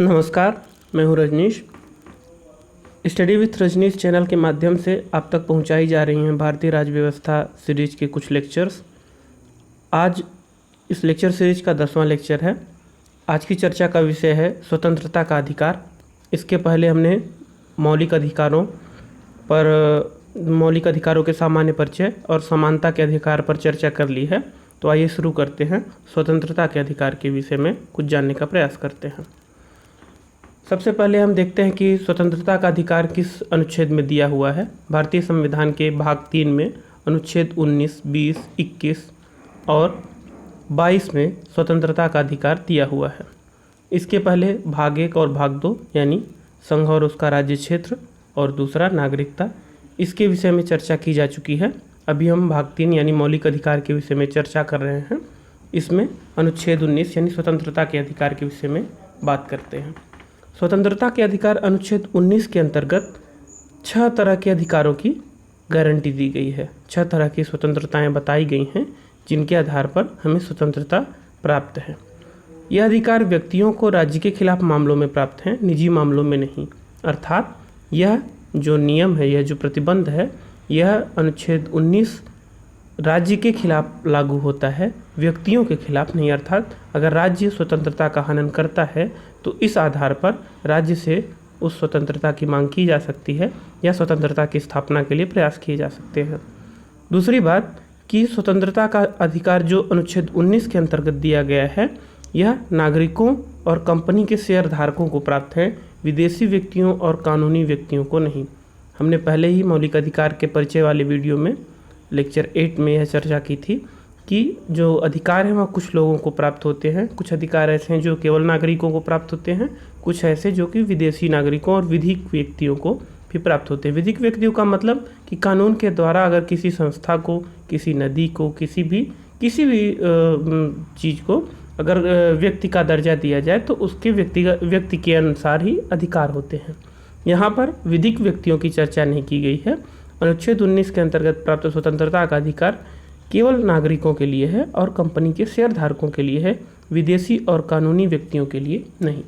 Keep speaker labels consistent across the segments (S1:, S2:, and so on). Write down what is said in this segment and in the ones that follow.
S1: नमस्कार, मैं हूं Rajneesh. Study with Rajneesh channel के माध्यम से आप तक पहुंचाई जा रही हैं भारतीय राज्य व्यवस्था सीरीज के कुछ लेक्चर्स। आज इस लेक्चर सीरीज का 10वां लेक्चर है। आज की चर्चा का विषय है स्वतंत्रता का अधिकार। इसके पहले हमने मौलिक अधिकारों के सामान्य परिचय और समानता के अधिकार पर चर्चा कर ली है। तो आइए शुरू करते हैं। स्वतंत्रता के अधिकार के विषय में कुछ जानने का प्रयास करते हैं। सबसे पहले हम देखते हैं कि स्वतंत्रता का अधिकार किस अनुच्छेद में दिया हुआ है। भारतीय संविधान के भाग 3 में अनुच्छेद 19, 20, 21 और 22 में स्वतंत्रता का अधिकार दिया हुआ है। इसके पहले भाग 1 और भाग 2 यानी संघ और उसका राज्य क्षेत्र और दूसरा नागरिकता, इसके विषय में चर्चा की जा चुकी है। अभी हम भाग 3 यानी मौलिक अधिकार के विषय में चर्चा कर रहे हैं। इसमें अनुच्छेद 19 यानी स्वतंत्रता के अधिकार के विषय में बात करते हैं। स्वतंत्रता के अधिकार अनुच्छेद 19 के अंतर्गत 6 तरह के अधिकारों की गारंटी दी गई है। 6 तरह की स्वतंत्रताएं बताई गई हैं जिनके आधार पर हमें स्वतंत्रता प्राप्त है। यह अधिकार व्यक्तियों को राज्य के खिलाफ मामलों में प्राप्त हैं, निजी मामलों में नहीं। अर्थात यह जो नियम है, यह जो प्रतिबंध है, यह अनुच्छेद 19 राज्य के खिलाफ लागू होता है, व्यक्तियों के खिलाफ नहीं। अर्थात अगर राज्य स्वतंत्रता का हनन करता है तो इस आधार पर राज्य से उस स्वतंत्रता की मांग की जा सकती है या स्वतंत्रता की स्थापना के लिए प्रयास किए जा सकते हैं। दूसरी बात कि स्वतंत्रता का अधिकार जो अनुच्छेद 19 के अंतर्गत दिया गया है, यह नागरिकों और कंपनी के शेयर धारकों को प्राप्त है, विदेशी व्यक्तियों और कानूनी व्यक्तियों को नहीं। हमने पहले ही मौलिक अधिकार के परिचय वाले वीडियो में लेक्चर 8 में यह चर्चा की थी कि जो अधिकार हैं वह कुछ लोगों को प्राप्त होते हैं। कुछ अधिकार ऐसे हैं जो केवल नागरिकों को प्राप्त होते हैं, कुछ ऐसे जो कि विदेशी नागरिकों और विधिक व्यक्तियों को भी प्राप्त होते हैं। विधिक व्यक्तियों का मतलब कि कानून के द्वारा अगर किसी संस्था को, किसी नदी को, किसी भी चीज़ को अगर व्यक्ति का दर्जा दिया जाए तो उसके व्यक्ति के अनुसार ही अधिकार होते हैं। यहाँ पर विधिक व्यक्तियों की चर्चा नहीं की गई है। अनुच्छेद 19 के अंतर्गत प्राप्त स्वतंत्रता का अधिकार केवल नागरिकों के लिए है और कंपनी के शेयर धारकों के लिए है, विदेशी और कानूनी व्यक्तियों के लिए नहीं।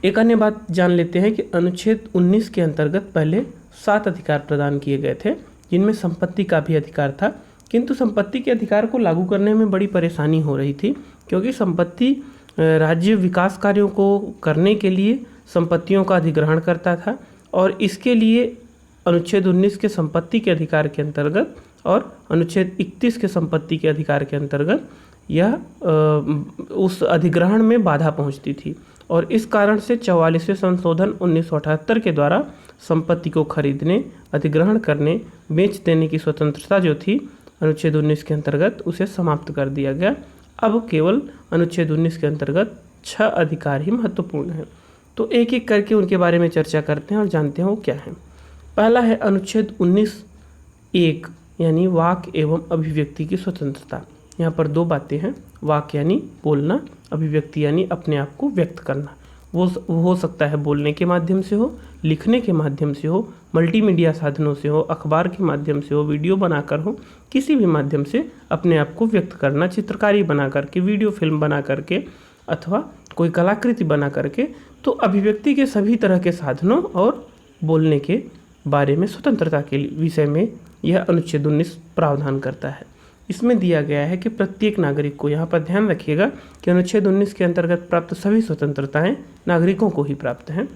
S1: एक अन्य बात जान लेते हैं कि अनुच्छेद 19 के अंतर्गत पहले 7 अधिकार प्रदान किए गए थे, जिनमें संपत्ति का भी अधिकार था। किंतु संपत्ति के अधिकार को लागू करने में बड़ी परेशानी हो रही थी, क्योंकि संपत्ति राज्य विकास कार्यों को करने के लिए संपत्तियों का अधिग्रहण करता था और इसके लिए अनुच्छेद 19 के संपत्ति के अधिकार के अंतर्गत और अनुच्छेद 31 के संपत्ति के अधिकार के अंतर्गत यह उस अधिग्रहण में बाधा पहुंचती थी और इस कारण से 44वें संशोधन 1978 के द्वारा संपत्ति को खरीदने, अधिग्रहण करने, बेच देने की स्वतंत्रता जो थी अनुच्छेद 19 के अंतर्गत, उसे समाप्त कर दिया गया। अब केवल अनुच्छेद 19 के अंतर्गत 6 अधिकार ही महत्वपूर्ण हैं। तो एक एक करके उनके बारे में चर्चा करते हैं और जानते हैं वो क्या है। पहला है अनुच्छेद 19(1) यानी वाक एवं अभिव्यक्ति की स्वतंत्रता। यहाँ पर 2 बातें हैं। वाक यानी बोलना, अभिव्यक्ति यानी अपने आप को व्यक्त करना। वो हो सकता है बोलने के माध्यम से हो, लिखने के माध्यम से हो, मल्टीमीडिया साधनों से हो, अखबार के माध्यम से हो, वीडियो बनाकर हो, किसी भी माध्यम से अपने आप को व्यक्त करना, चित्रकारी बना करके, वीडियो फिल्म बना करके अथवा कोई कलाकृति बना करके। तो अभिव्यक्ति के सभी तरह के साधनों और बोलने के बारे में स्वतंत्रता के विषय में यह अनुच्छेद 19 प्रावधान करता है। इसमें दिया गया है कि प्रत्येक नागरिक को, यहाँ पर ध्यान रखिएगा कि अनुच्छेद 19 के अंतर्गत प्राप्त सभी स्वतंत्रताएं नागरिकों को ही प्राप्त हैं।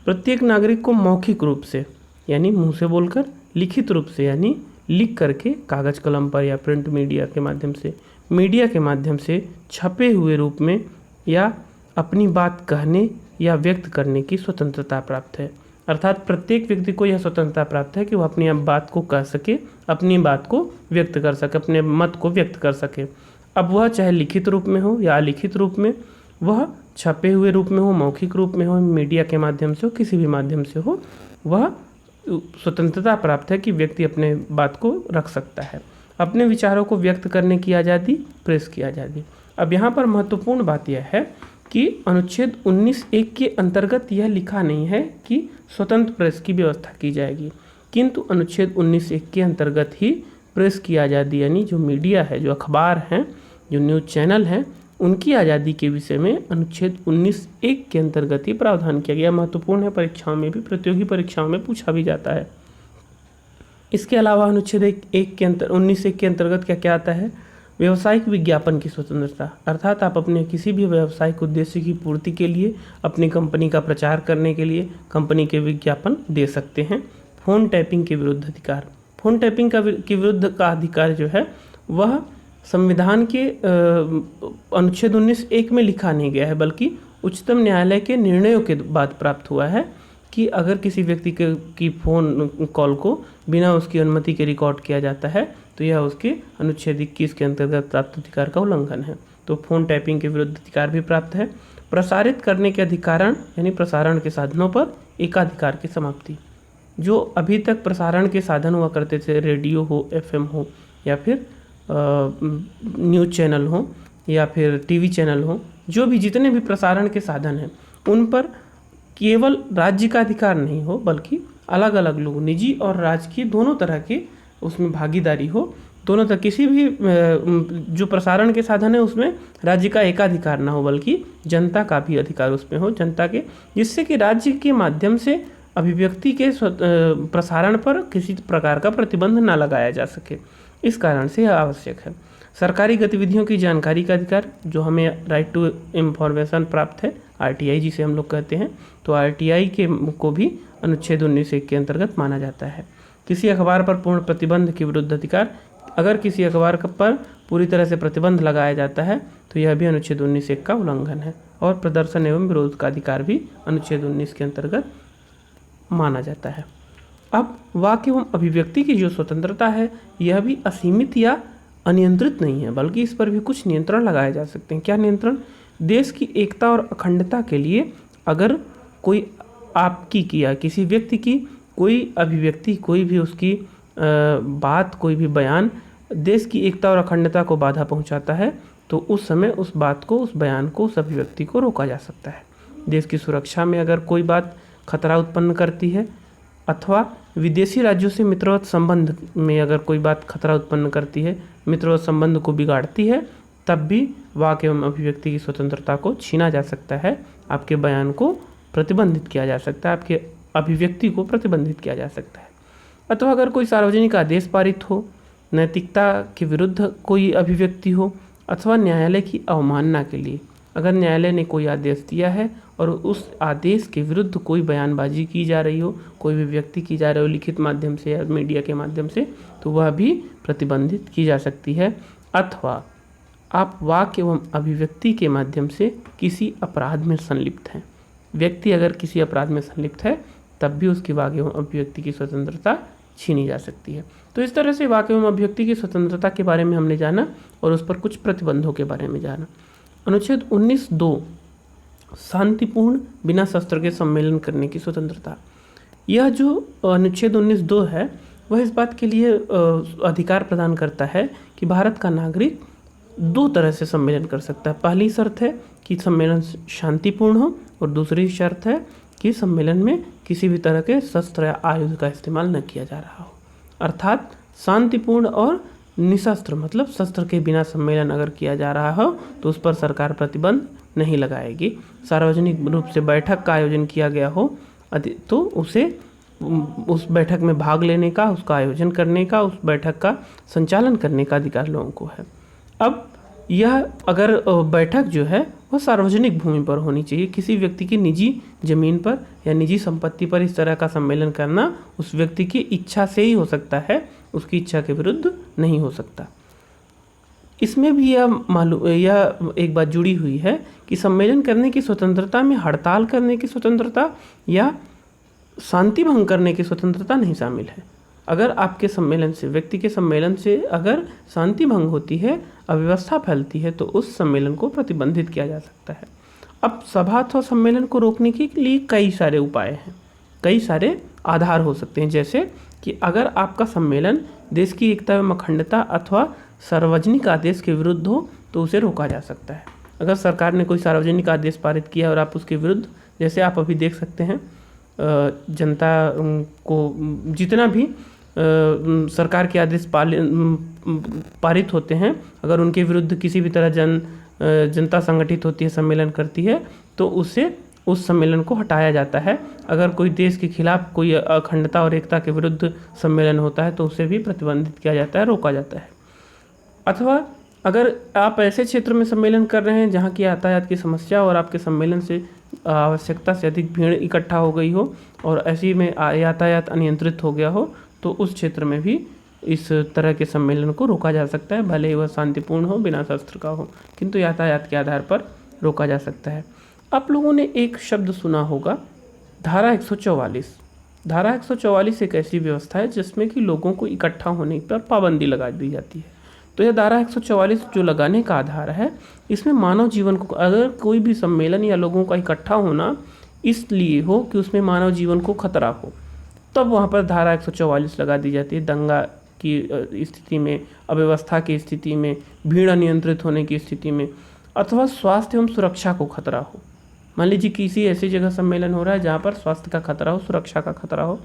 S1: प्रत्येक नागरिक को मौखिक रूप से यानी मुंह से बोलकर, लिखित रूप से यानी लिख करके कागज़ कलम पर या प्रिंट मीडिया के माध्यम से, मीडिया के माध्यम से, छपे हुए रूप में या अपनी बात कहने या व्यक्त करने की स्वतंत्रता प्राप्त है। अर्थात प्रत्येक व्यक्ति को यह स्वतंत्रता प्राप्त है कि वह अपनी बात को कह सके, अपनी बात को व्यक्त कर सके, अपने मत को व्यक्त कर सके। अब वह चाहे लिखित रूप में हो या अलिखित रूप में, वह छपे हुए रूप में हो, मौखिक रूप में हो, मीडिया के माध्यम से हो, किसी भी माध्यम से हो, वह स्वतंत्रता प्राप्त है कि व्यक्ति अपने बात को रख सकता है। अपने विचारों को व्यक्त करने की आज़ादी, प्रेस की आज़ादी। अब यहाँ पर महत्वपूर्ण बात यह है कि अनुच्छेद 19(1) के अंतर्गत यह लिखा नहीं है कि स्वतंत्र प्रेस की व्यवस्था की जाएगी, किंतु अनुच्छेद 19(1) के अंतर्गत ही प्रेस की आज़ादी यानी जो मीडिया है, जो अखबार हैं, जो न्यूज़ चैनल हैं, उनकी आज़ादी के विषय में अनुच्छेद 19(1) के अंतर्गत ही प्रावधान किया गया। महत्वपूर्ण है, परीक्षाओं में भी, प्रतियोगी परीक्षाओं में पूछा भी जाता है। इसके अलावा अनुच्छेद 19(1) के अंतर्गत क्या क्या आता है? व्यावसायिक विज्ञापन की स्वतंत्रता, अर्थात आप अपने किसी भी व्यावसायिक उद्देश्य की पूर्ति के लिए, अपनी कंपनी का प्रचार करने के लिए कंपनी के विज्ञापन दे सकते हैं। फ़ोन टैपिंग के विरुद्ध अधिकार, फ़ोन टैपिंग के विरुद्ध का अधिकार जो है वह संविधान के अनुच्छेद 19(1) में लिखा नहीं गया है, बल्कि उच्चतम न्यायालय के निर्णयों के बाद प्राप्त हुआ है कि अगर किसी व्यक्ति की फ़ोन कॉल को बिना उसकी अनुमति के रिकॉर्ड किया जाता है तो यह उसके अनुच्छेद 21 के अंतर्गत प्राप्त अधिकार का उल्लंघन है। तो फ़ोन टैपिंग के विरुद्ध अधिकार भी प्राप्त है। प्रसारित करने के अधिकारण यानी प्रसारण के साधनों पर एकाधिकार की समाप्ति, जो अभी तक प्रसारण के साधन हुआ करते थे, रेडियो हो, FM हो, या फिर न्यूज़ चैनल हो, या फिर TV चैनल हो, जो भी जितने भी प्रसारण के साधन हैं उन पर केवल राज्य का अधिकार नहीं हो, बल्कि अलग अलग लोग, निजी और राजकीय दोनों तरह के उसमें भागीदारी हो। दोनों तरह किसी भी जो प्रसारण के साधन है उसमें राज्य का एकाधिकार ना हो, बल्कि जनता का भी अधिकार उसमें हो, जनता के, जिससे कि राज्य के माध्यम से अभिव्यक्ति के प्रसारण पर किसी प्रकार का प्रतिबंध ना लगाया जा सके। इस कारण से यह आवश्यक है। सरकारी गतिविधियों की जानकारी का अधिकार, जो हमें राइट टू इंफॉर्मेशन प्राप्त है, RTI जिसे हम लोग कहते हैं, तो RTI को भी अनुच्छेद 19(1) के अंतर्गत माना जाता है। किसी अखबार पर पूर्ण प्रतिबंध के विरुद्ध अधिकार, अगर किसी अखबार पर पूरी तरह से प्रतिबंध लगाया जाता है तो यह भी अनुच्छेद 19(1) का उल्लंघन है। और प्रदर्शन एवं विरोध का अधिकार भी अनुच्छेद 19 के अंतर्गत माना जाता है। अब वाक्य एवं अभिव्यक्ति की जो स्वतंत्रता है यह भी असीमित या अनियंत्रित नहीं है, बल्कि इस पर भी कुछ नियंत्रण लगाए जा सकते हैं। क्या नियंत्रण? देश की एकता और अखंडता के लिए अगर कोई आपकी या किसी व्यक्ति की कोई अभिव्यक्ति, कोई भी उसकी बात, कोई भी बयान देश की एकता और अखंडता को बाधा पहुंचाता है तो उस समय उस बात को, उस बयान को, उस अभिव्यक्ति को रोका जा सकता है। देश की सुरक्षा में अगर कोई बात खतरा उत्पन्न करती है, अथवा विदेशी राज्यों से मित्रवत संबंध में अगर कोई बात खतरा उत्पन्न करती है, मित्रवत संबंध को बिगाड़ती है, तब भी वाक एवं अभिव्यक्ति की स्वतंत्रता को छीना जा सकता है, आपके बयान को प्रतिबंधित किया जा सकता है, आपके अभिव्यक्ति को प्रतिबंधित किया जा सकता है। अथवा अगर कोई सार्वजनिक आदेश पारित हो, नैतिकता के विरुद्ध कोई अभिव्यक्ति हो, अथवा न्यायालय की अवमानना के लिए अगर न्यायालय ने कोई आदेश दिया है और उस आदेश के विरुद्ध कोई बयानबाजी की जा रही हो, कोई भी व्यक्ति की जा रही हो लिखित माध्यम से या मीडिया के माध्यम से, तो वह भी प्रतिबंधित की जा सकती है। अथवा आप वाक्य एवं अभिव्यक्ति के माध्यम से किसी अपराध में संलिप्त हैं, व्यक्ति अगर किसी अपराध में संलिप्त है तब भी उसकी वाक्य एवं अभिव्यक्ति की स्वतंत्रता छीनी जा सकती है। तो इस तरह से वाक्य एवं अभिव्यक्ति की स्वतंत्रता के बारे में हमने जाना और उस पर कुछ प्रतिबंधों के बारे में जाना। अनुच्छेद 19(2) शांतिपूर्ण बिना शस्त्र के सम्मेलन करने की स्वतंत्रता। यह जो अनुच्छेद 19(2) है वह इस बात के लिए अधिकार प्रदान करता है कि भारत का नागरिक दो तरह से सम्मेलन कर सकता है। पहली शर्त है कि सम्मेलन शांतिपूर्ण हो और दूसरी शर्त है कि सम्मेलन में किसी भी तरह के शस्त्र या आयुध का इस्तेमाल न किया जा रहा हो। अर्थात शांतिपूर्ण और निशस्त्र मतलब शस्त्र के बिना सम्मेलन अगर किया जा रहा हो तो उस पर सरकार प्रतिबंध नहीं लगाएगी। सार्वजनिक रूप से बैठक का आयोजन किया गया हो तो उस बैठक में भाग लेने का, उसका आयोजन करने का, उस बैठक का संचालन करने का अधिकार लोगों को है। अब यह अगर बैठक जो है वह सार्वजनिक भूमि पर होनी चाहिए। किसी व्यक्ति की निजी जमीन पर या निजी संपत्ति पर इस तरह का सम्मेलन करना उस व्यक्ति की इच्छा से ही हो सकता है, उसकी इच्छा के विरुद्ध नहीं हो सकता। इसमें भी यह एक बात जुड़ी हुई है कि सम्मेलन करने की स्वतंत्रता में हड़ताल करने की स्वतंत्रता या शांति भंग करने की स्वतंत्रता नहीं शामिल है। अगर आपके सम्मेलन से, व्यक्ति के सम्मेलन से अगर शांति भंग होती है, अव्यवस्था फैलती है, तो उस सम्मेलन को प्रतिबंधित किया जा सकता है। अब सभा अथवा सम्मेलन को रोकने के लिए कई सारे उपाय हैं, कई सारे आधार हो सकते हैं। जैसे कि अगर आपका सम्मेलन देश की एकता एवं अखंडता अथवा सार्वजनिक आदेश के विरुद्ध हो तो उसे रोका जा सकता है। अगर सरकार ने कोई सार्वजनिक आदेश पारित किया और आप उसके विरुद्ध, जैसे आप अभी देख सकते हैं जनता को जितना भी सरकार के आदेश पारित होते हैं, अगर उनके विरुद्ध किसी भी तरह जन जनता संगठित होती है, सम्मेलन करती है, तो उससे उस सम्मेलन को हटाया जाता है। अगर कोई देश के खिलाफ कोई अखंडता और एकता के विरुद्ध सम्मेलन होता है तो उसे भी प्रतिबंधित किया जाता है, रोका जाता है। अथवा अगर आप ऐसे क्षेत्र में सम्मेलन कर रहे हैं जहाँ की यातायात की समस्या और आपके सम्मेलन से आवश्यकता से अधिक भीड़ इकट्ठा हो गई हो और ऐसी में यातायात अनियंत्रित हो गया हो, तो उस क्षेत्र में भी इस तरह के सम्मेलन को रोका जा सकता है, भले ही वह शांतिपूर्ण हो, बिना शस्त्र का हो, किंतु यातायात के आधार पर रोका जा सकता है। आप लोगों ने एक शब्द सुना होगा, धारा 144। धारा 144 एक ऐसी व्यवस्था है जिसमें कि लोगों को इकट्ठा होने पर पाबंदी लगा दी जाती है। तो यह धारा 144 जो लगाने का आधार है, इसमें मानव जीवन को, अगर कोई भी सम्मेलन या लोगों का इकट्ठा होना इसलिए हो कि उसमें मानव जीवन को खतरा हो, तब वहाँ पर धारा 144 लगा दी जाती है। दंगा की स्थिति में, अव्यवस्था की स्थिति में, भीड़ अनियंत्रित होने की स्थिति में, अथवा स्वास्थ्य एवं सुरक्षा को खतरा हो। मान लीजिए किसी ऐसी जगह सम्मेलन हो रहा है जहाँ पर स्वास्थ्य का खतरा हो, सुरक्षा का खतरा हो,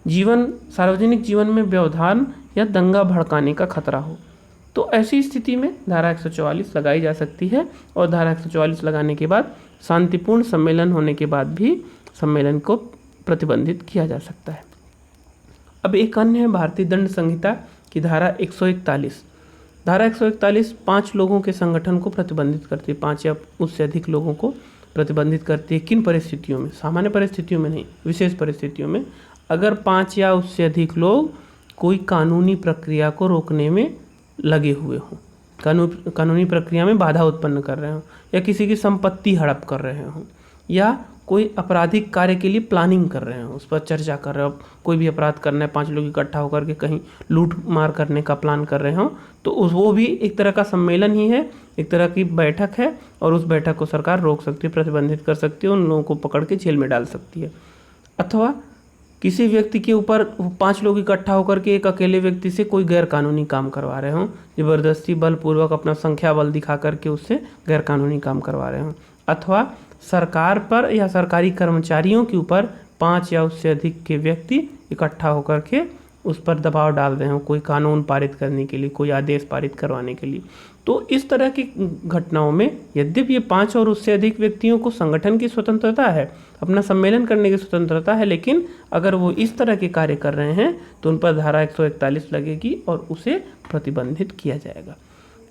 S1: सार्वजनिक जीवन में व्यवधान या दंगा भड़काने का खतरा हो, तो ऐसी स्थिति में धारा 144 लगाई जा सकती है। और धारा 144 लगाने के बाद शांतिपूर्ण सम्मेलन होने के बाद भी सम्मेलन को प्रतिबंधित किया जा सकता है। अब एक अन्य है भारतीय दंड संहिता की धारा 141। धारा 141 5 लोगों के संगठन को प्रतिबंधित करती है, 5 या उससे अधिक लोगों को प्रतिबंधित करती है। किन परिस्थितियों में? सामान्य परिस्थितियों में नहीं, विशेष परिस्थितियों में। अगर 5 या उससे अधिक लोग कोई कानूनी प्रक्रिया को रोकने में लगे हुए हों, कानूनी प्रक्रिया में बाधा उत्पन्न कर रहे हों, या किसी की संपत्ति हड़प कर रहे हों, या कोई आपराधिक कार्य के लिए प्लानिंग कर रहे हो, उस पर चर्चा कर रहे हो, कोई भी अपराध करना है, 5 लोग इकट्ठा होकर के कहीं लूट मार करने का प्लान कर रहे हो, तो वो भी एक तरह का सम्मेलन ही है, एक तरह की बैठक है, और उस बैठक को सरकार रोक सकती है, प्रतिबंधित कर सकती है, उन लोगों को पकड़ के जेल में डाल सकती है। अथवा किसी व्यक्ति के ऊपर 5 लोग इकट्ठा होकर के एक अकेले व्यक्ति से कोई गैर कानूनी काम करवा रहे हों, ज़बरदस्ती बलपूर्वक अपना संख्या बल दिखा करके उससे गैर कानूनी काम करवा रहे हों। अथवा सरकार पर या सरकारी कर्मचारियों के ऊपर 5 या उससे अधिक के व्यक्ति इकट्ठा होकर के उस पर दबाव डाल रहे हो कोई कानून पारित करने के लिए, कोई आदेश पारित करवाने के लिए। तो इस तरह की घटनाओं में यद्यपि ये 5 और उससे अधिक व्यक्तियों को संगठन की स्वतंत्रता है, अपना सम्मेलन करने की स्वतंत्रता है, लेकिन अगर वो इस तरह के कार्य कर रहे हैं तो उन पर धारा 141 लगेगी और उसे प्रतिबंधित किया जाएगा।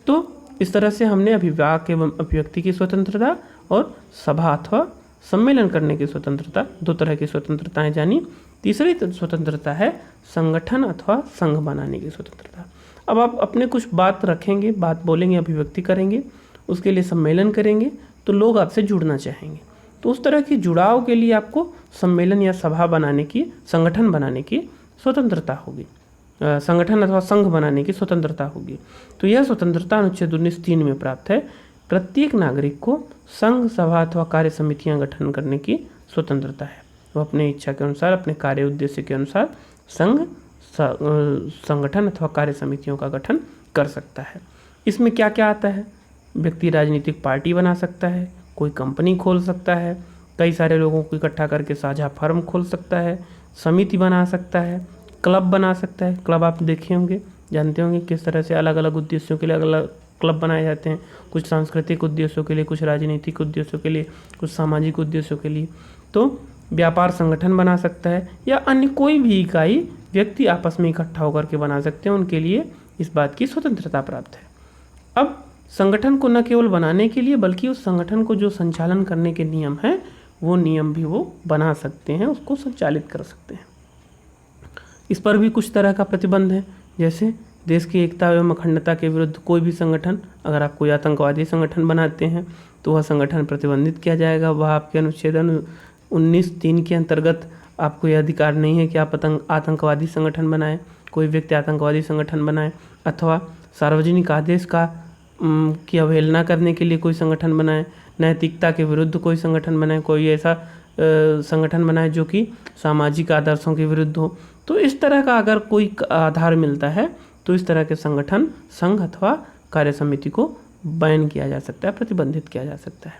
S1: तो इस तरह से हमने अभिव्यक्ति एवं अभिव्यक्ति की स्वतंत्रता और सभा अथवा सम्मेलन करने की स्वतंत्रता, 2 तरह की स्वतंत्रताएं जानी। तीसरी स्वतंत्रता है संगठन अथवा संघ बनाने की स्वतंत्रता। अब आप अपने कुछ बात रखेंगे, बात बोलेंगे, अभिव्यक्ति करेंगे, उसके लिए सम्मेलन करेंगे, तो लोग आपसे जुड़ना चाहेंगे। तो उस तरह की जुड़ाव के लिए आपको सम्मेलन या सभा बनाने की, संगठन बनाने की स्वतंत्रता होगी, संगठन अथवा संघ बनाने की स्वतंत्रता होगी। तो यह स्वतंत्रता अनुच्छेद 19(3) में प्राप्त है। प्रत्येक नागरिक को संघ, सभा अथवा कार्य समितियां गठन करने की स्वतंत्रता है। वो अपने इच्छा के अनुसार, अपने कार्य उद्देश्य के अनुसार संघ, संगठन अथवा कार्य समितियों का गठन कर सकता है। इसमें क्या क्या आता है? व्यक्ति राजनीतिक पार्टी बना सकता है, कोई कंपनी खोल सकता है, कई सारे लोगों को इकट्ठा करके साझा फर्म खोल सकता है, समिति बना सकता है, क्लब बना सकता है। क्लब आप देखे होंगे, जानते होंगे किस तरह से अलग अलग उद्देश्यों के लिए अलग अलग क्लब बनाए जाते हैं, कुछ सांस्कृतिक उद्देश्यों के लिए, कुछ राजनीतिक उद्देश्यों के लिए, कुछ सामाजिक उद्देश्यों के लिए। तो व्यापार संगठन बना सकता है, या अन्य कोई भी इकाई व्यक्ति आपस में इकट्ठा होकर के बना सकते हैं, उनके लिए इस बात की स्वतंत्रता प्राप्त है। अब संगठन को न केवल बनाने के लिए बल्कि उस संगठन को जो संचालन करने के नियम हैं वो नियम भी वो बना सकते हैं, उसको संचालित कर सकते हैं। इस पर भी कुछ तरह का प्रतिबंध है, जैसे देश की एकता एवं अखंडता के विरुद्ध कोई भी संगठन, अगर आप कोई आतंकवादी संगठन बनाते हैं तो वह संगठन प्रतिबंधित किया जाएगा। वह आपके अनुच्छेद 19(3) के अंतर्गत आपको यह अधिकार नहीं है कि आप आतंकवादी संगठन बनाएं, कोई व्यक्ति आतंकवादी संगठन बनाए, अथवा सार्वजनिक आदेश की अवहेलना करने के लिए कोई संगठन बनाए, नैतिकता के विरुद्ध कोई संगठन बनाए, कोई ऐसा संगठन बनाए जो कि सामाजिक आदर्शों के विरुद्ध हो। तो इस तरह का अगर कोई आधार मिलता है तो इस तरह के संगठन, संघ अथवा कार्य समिति को बैन किया जा सकता है, प्रतिबंधित किया जा सकता है।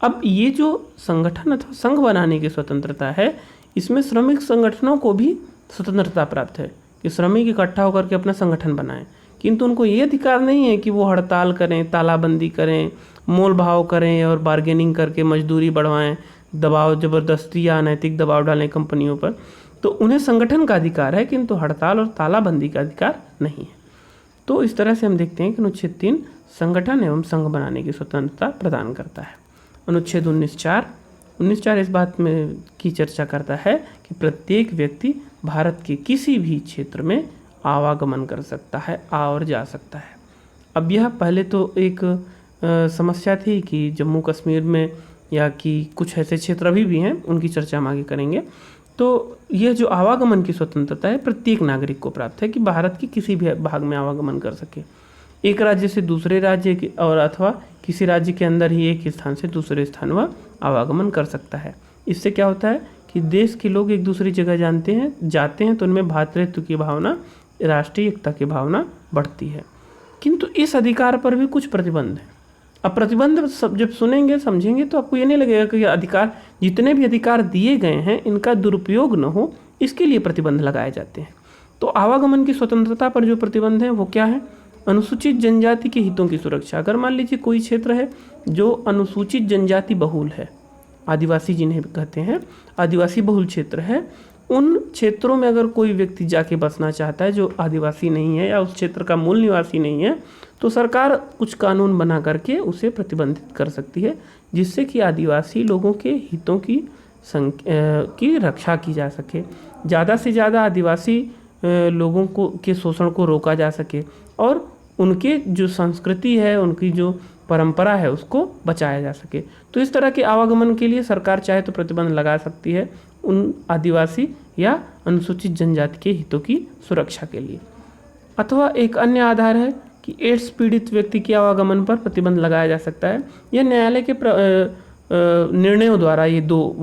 S1: अब ये जो संगठन अथवा संघ बनाने की स्वतंत्रता है, इसमें श्रमिक संगठनों को भी स्वतंत्रता प्राप्त है कि श्रमिक इकट्ठा होकर के अपना संगठन बनाएं, किंतु उनको ये अधिकार नहीं है कि वो हड़ताल करें, तालाबंदी करें, मोल भाव करें और बार्गेनिंग करके मजदूरी बढ़वाएं, दबाव ज़बरदस्ती या अनैतिक दबाव डालें कंपनियों पर, तो उन्हें संगठन का अधिकार है, किंतु हड़ताल और तालाबंदी का अधिकार नहीं है। तो इस तरह से हम देखते हैं कि अनुच्छेद 3 संगठन एवं संघ बनाने की स्वतंत्रता प्रदान करता है। अनुच्छेद 19(4) इस बात में की चर्चा करता है कि प्रत्येक व्यक्ति भारत के किसी भी क्षेत्र में आवागमन कर सकता है, आ और जा सकता है। अब यह पहले तो एक समस्या थी कि जम्मू कश्मीर में या कि कुछ ऐसे क्षेत्र अभी भी हैं, उनकी चर्चा हम आगे करेंगे। तो यह जो आवागमन की स्वतंत्रता है प्रत्येक नागरिक को प्राप्त है कि भारत के किसी भी भाग में आवागमन कर सके, एक राज्य से दूसरे राज्य की और अथवा किसी राज्य के अंदर ही एक स्थान से दूसरे स्थान वह आवागमन कर सकता है। इससे क्या होता है कि देश के लोग एक दूसरी जगह जाते हैं तो उनमें भ्रातृत्व की भावना, राष्ट्रीय एकता की भावना बढ़ती है। किंतु इस अधिकार पर भी कुछ प्रतिबंध हैं। अब प्रतिबंध सब जब सुनेंगे समझेंगे तो आपको ये नहीं लगेगा कि अधिकार, जितने भी अधिकार दिए गए हैं इनका दुरुपयोग न हो, इसके लिए प्रतिबंध लगाए जाते हैं। तो आवागमन की स्वतंत्रता पर जो प्रतिबंध है वो क्या है? अनुसूचित जनजाति के हितों की सुरक्षा। अगर मान लीजिए कोई क्षेत्र है जो अनुसूचित जनजाति बहुल है, आदिवासी जिन्हें कहते हैं, आदिवासी बहुल क्षेत्र है, उन क्षेत्रों में अगर कोई व्यक्ति जाके बसना चाहता है जो आदिवासी नहीं है या उस क्षेत्र का मूल निवासी नहीं है, तो सरकार कुछ कानून बना करके उसे प्रतिबंधित कर सकती है, जिससे कि आदिवासी लोगों के हितों की रक्षा की जा सके, ज़्यादा से ज़्यादा आदिवासी लोगों के शोषण को रोका जा सके और उनके जो संस्कृति है, उनकी जो परंपरा है उसको बचाया जा सके। तो इस तरह के आवागमन के लिए सरकार चाहे तो प्रतिबंध लगा सकती है उन आदिवासी या अनुसूचित जनजाति के हितों की सुरक्षा के लिए। अथवा एक अन्य आधार है कि एड्स पीड़ित व्यक्ति के आवागमन पर प्रतिबंध लगाया जा सकता है। यह न्यायालय के निर्णयों द्वारा, ये दो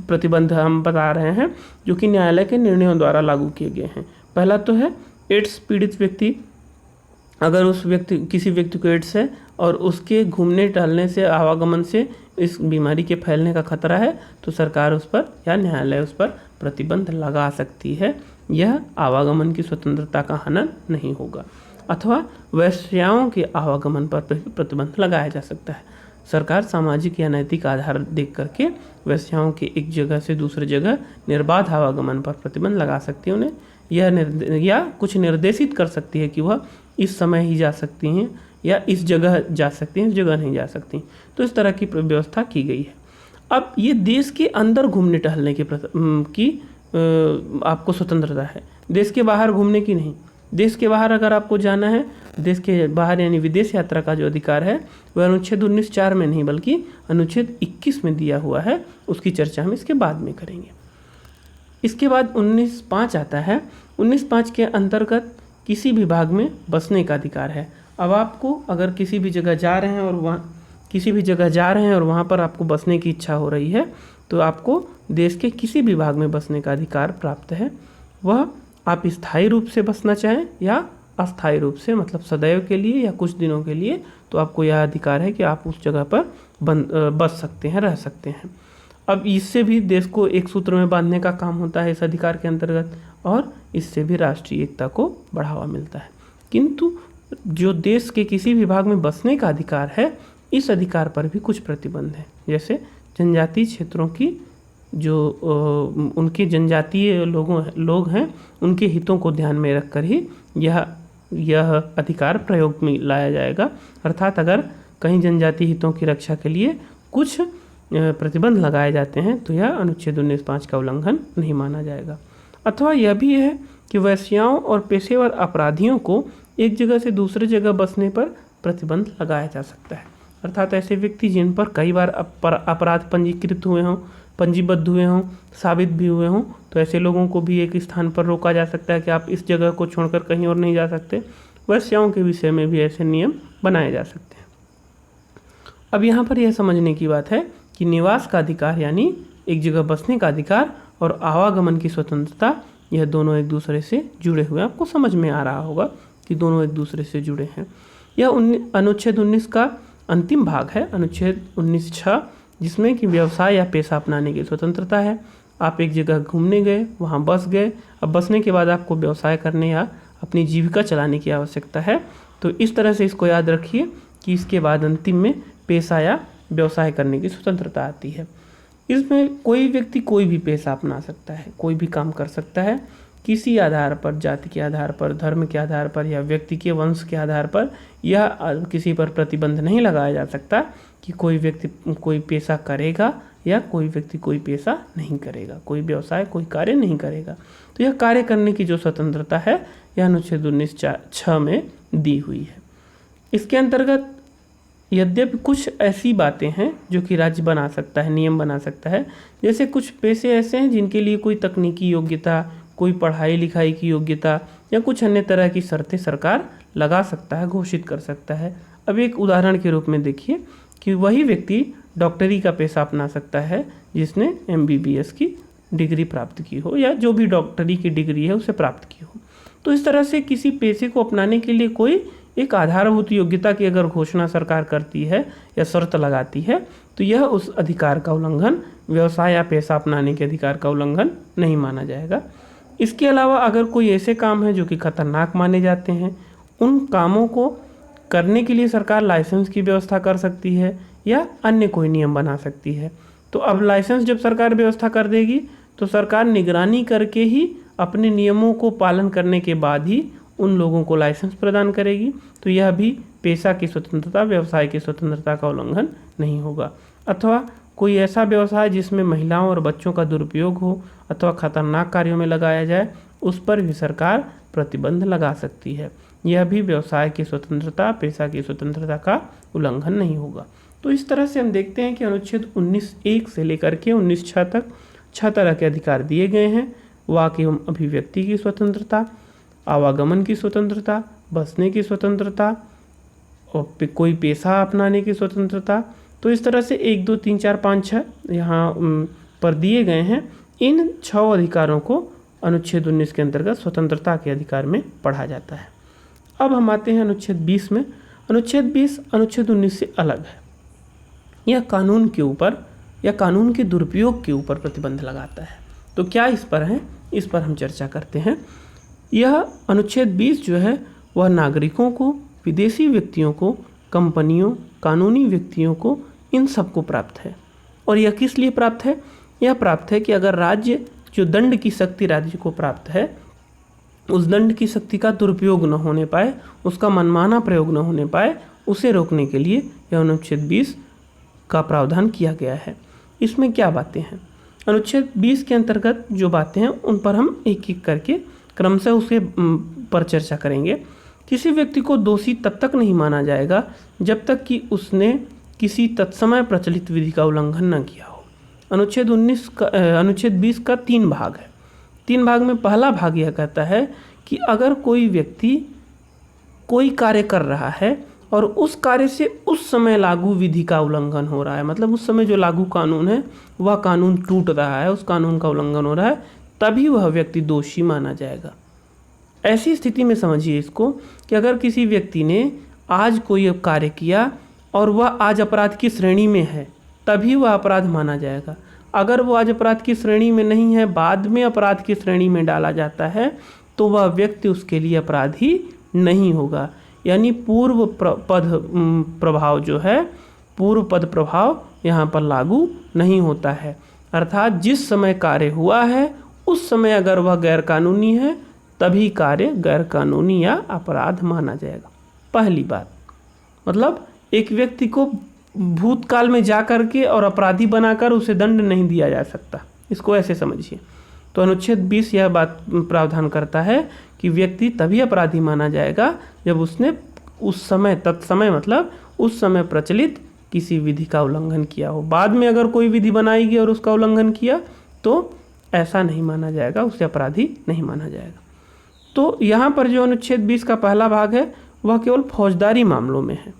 S1: प्रतिबंध हम बता रहे हैं जो कि न्यायालय के निर्णयों द्वारा लागू किए गए हैं। पहला तो है एड्स पीड़ित व्यक्ति, अगर किसी व्यक्ति को एड्स है और उसके घूमने टहलने से, आवागमन से इस बीमारी के फैलने का खतरा है, तो सरकार उस पर या न्यायालय उस पर प्रतिबंध लगा सकती है। यह आवागमन की स्वतंत्रता का हनन नहीं होगा। अथवा वेश्याओं के आवागमन पर प्रतिबंध लगाया जा सकता है। सरकार सामाजिक या नैतिक आधार देख करके वेश्याओं के एक जगह से दूसरी जगह निर्बाध आवागमन पर प्रतिबंध लगा सकती है। उन्हें या कुछ निर्देशित कर सकती है कि वह इस समय ही जा सकती हैं या इस जगह जा सकती हैं, इस जगह नहीं जा सकती। तो इस तरह की व्यवस्था की गई है। अब ये देश के अंदर घूमने टहलने की आपको स्वतंत्रता है, देश के बाहर घूमने की नहीं। देश के बाहर अगर आपको जाना है, देश के बाहर यानी विदेश यात्रा का जो अधिकार है वह अनुच्छेद 19(4) में नहीं बल्कि अनुच्छेद 21 में दिया हुआ है। उसकी चर्चा हम इसके बाद में करेंगे। इसके बाद 19(5) आता है। 19(5) के अंतर्गत किसी भी भाग में बसने का अधिकार है। अब आपको अगर किसी भी जगह जा रहे हैं और वहाँ पर आपको बसने की इच्छा हो रही है, तो आपको देश के किसी भी भाग में बसने का अधिकार प्राप्त है। वह आप स्थायी रूप से बसना चाहें या अस्थायी रूप से, मतलब सदैव के लिए या कुछ दिनों के लिए, तो आपको यह अधिकार है कि आप उस जगह पर बस सकते हैं, रह सकते हैं। अब इससे भी देश को एक सूत्र में बांधने का काम होता है इस अधिकार के अंतर्गत, और इससे भी राष्ट्रीय एकता को बढ़ावा मिलता है। किंतु जो देश के किसी भी भाग में बसने का अधिकार है, इस अधिकार पर भी कुछ प्रतिबंध हैं। जैसे जनजातीय क्षेत्रों की जो उनके जनजातीय लोग हैं, उनके हितों को ध्यान में रखकर ही यह अधिकार प्रयोग में लाया जाएगा। अर्थात अगर कहीं जनजातीय हितों की रक्षा के लिए कुछ प्रतिबंध लगाए जाते हैं तो यह अनुच्छेद 19(5) का उल्लंघन नहीं माना जाएगा। अथवा यह भी है कि वेश्याओं और पेशेवर अपराधियों को एक जगह से दूसरे जगह बसने पर प्रतिबंध लगाया जा सकता है। अर्थात ऐसे व्यक्ति जिन पर कई बार अपराध पंजीबद्ध हुए हों, साबित भी हुए हों, तो ऐसे लोगों को भी एक स्थान पर रोका जा सकता है कि आप इस जगह को छोड़कर कहीं और नहीं जा सकते। वेश्याओं के विषय में भी ऐसे नियम बनाए जा सकते हैं। अब यहाँ पर यह समझने की बात है कि निवास का अधिकार यानी एक जगह बसने का अधिकार और आवागमन की स्वतंत्रता, यह दोनों एक दूसरे से जुड़े हुए हैं। आपको समझ में आ रहा होगा कि दोनों एक दूसरे से जुड़े हैं। यह अनुच्छेद 19 का अंतिम भाग है, अनुच्छेद 19(6), जिसमें कि व्यवसाय या पेशा अपनाने की स्वतंत्रता है। आप एक जगह घूमने गए, वहाँ बस गए, अब बसने के बाद आपको व्यवसाय करने या अपनी जीविका चलाने की आवश्यकता है। तो इस तरह से इसको याद रखिए कि इसके बाद अंतिम में पेशा या व्यवसाय करने की स्वतंत्रता आती है। इसमें कोई व्यक्ति कोई भी पेशा अपना सकता है, कोई भी काम कर सकता है, किसी आधार पर, जाति के आधार पर, धर्म के आधार पर या व्यक्ति के वंश के आधार पर, या किसी पर प्रतिबंध नहीं लगाया जा सकता कि कोई व्यक्ति कोई पेशा करेगा या कोई व्यक्ति कोई पेशा नहीं करेगा, कोई व्यवसाय कोई कार्य नहीं करेगा। तो यह कार्य करने की जो स्वतंत्रता है यह अनुच्छेद 19(6) में दी हुई है। इसके अंतर्गत यद्यपि कुछ ऐसी बातें हैं जो कि राज्य बना सकता है, नियम बना सकता है, जैसे कुछ पेशे ऐसे हैं जिनके लिए कोई तकनीकी योग्यता, कोई पढ़ाई लिखाई की योग्यता या कुछ अन्य तरह की शर्तें सरकार लगा सकता है, घोषित कर सकता है। अब एक उदाहरण के रूप में देखिए कि वही व्यक्ति डॉक्टरी का पेशा अपना सकता है जिसने MBBS की डिग्री प्राप्त की हो या जो भी डॉक्टरी की डिग्री है उसे प्राप्त की हो। तो इस तरह से किसी पेशे को अपनाने के लिए कोई एक आधारभूत योग्यता की अगर घोषणा सरकार करती है या शर्त लगाती है तो यह उस अधिकार का उल्लंघन, व्यवसाय या पेशा अपनाने के अधिकार का उल्लंघन नहीं माना जाएगा। इसके अलावा अगर कोई ऐसे काम है जो कि खतरनाक माने जाते हैं, उन कामों को करने के लिए सरकार लाइसेंस की व्यवस्था कर सकती है या अन्य कोई नियम बना सकती है। तो अब लाइसेंस जब सरकार व्यवस्था कर देगी तो सरकार निगरानी करके ही अपने नियमों को पालन करने के बाद ही उन लोगों को लाइसेंस प्रदान करेगी। तो यह भी पेशा की स्वतंत्रता, व्यवसाय की स्वतंत्रता का उल्लंघन नहीं होगा। अथवा कोई ऐसा व्यवसाय जिसमें महिलाओं और बच्चों का दुरुपयोग हो अथवा खतरनाक कार्यों में लगाया जाए, उस पर भी सरकार प्रतिबंध लगा सकती है। यह भी व्यवसाय की स्वतंत्रता, पेशा की स्वतंत्रता का उल्लंघन नहीं होगा। तो इस तरह से हम देखते हैं कि अनुच्छेद 19(1) से लेकर के 19(6) तक 6 तरह के अधिकार दिए गए हैं। वाक एवं अभिव्यक्ति की स्वतंत्रता, आवागमन की स्वतंत्रता, बसने की स्वतंत्रता और कोई पेशा अपनाने की स्वतंत्रता। तो इस तरह से 1, 2, 3, 4, 5, 6 यहाँ पर दिए गए हैं। इन 6 अधिकारों को अनुच्छेद 19 के अंतर्गत स्वतंत्रता के अधिकार में पढ़ा जाता है। अब हम आते हैं अनुच्छेद 20 में। अनुच्छेद 20 अनुच्छेद 19 से अलग है। यह कानून के ऊपर या कानून के दुरुपयोग के ऊपर प्रतिबंध लगाता है। तो क्या इस पर है, इस पर हम चर्चा करते हैं। यह अनुच्छेद 20 जो है वह नागरिकों को, विदेशी व्यक्तियों को, कंपनियों, कानूनी व्यक्तियों को, इन सबको प्राप्त है। और यह किस लिए प्राप्त है? यह प्राप्त है कि अगर राज्य जो दंड की शक्ति राज्य को प्राप्त है, उस दंड की शक्ति का दुरुपयोग न होने पाए, उसका मनमाना प्रयोग न होने पाए, उसे रोकने के लिए यह अनुच्छेद 20 का प्रावधान किया गया है। इसमें क्या बातें हैं? अनुच्छेद 20 के अंतर्गत जो बातें हैं उन पर हम एक एक करके क्रमशः उसे पर चर्चा करेंगे। किसी व्यक्ति को दोषी तब तक नहीं माना जाएगा जब तक कि उसने किसी तत्समय प्रचलित विधि का उल्लंघन न किया हो। अनुच्छेद 20 का 3 भाग है। 3 भाग में पहला भाग यह कहता है कि अगर कोई व्यक्ति कोई कार्य कर रहा है और उस कार्य से उस समय लागू विधि का उल्लंघन हो रहा है, मतलब उस समय जो लागू कानून है वह कानून टूट रहा है, उस कानून का उल्लंघन हो रहा है, तभी वह व्यक्ति दोषी माना जाएगा। ऐसी स्थिति में समझिए इसको कि अगर किसी व्यक्ति ने आज कोई कार्य किया और वह आज अपराध की श्रेणी में है, तभी वह अपराध माना जाएगा। अगर वो आज अपराध की श्रेणी में नहीं है, बाद में अपराध की श्रेणी में डाला जाता है, तो वह व्यक्ति उसके लिए अपराधी नहीं होगा। यानी पूर्व पद प्रभाव जो है, पूर्व पद प्रभाव यहाँ पर लागू नहीं होता है। अर्थात जिस समय कार्य हुआ है उस समय अगर वह गैरकानूनी है तभी कार्य गैरकानूनी या अपराध माना जाएगा। पहली बात, मतलब एक व्यक्ति को भूतकाल में जा कर के और अपराधी बनाकर उसे दंड नहीं दिया जा सकता, इसको ऐसे समझिए। तो अनुच्छेद 20 यह बात प्रावधान करता है कि व्यक्ति तभी अपराधी माना जाएगा जब उसने उस समय, तत्समय मतलब उस समय प्रचलित किसी विधि का उल्लंघन किया हो। बाद में अगर कोई विधि बनाई गई और उसका उल्लंघन किया तो ऐसा नहीं माना जाएगा, उसे अपराधी नहीं माना जाएगा। तो यहाँ पर जो अनुच्छेद 20 का पहला भाग है वह केवल फौजदारी मामलों में है,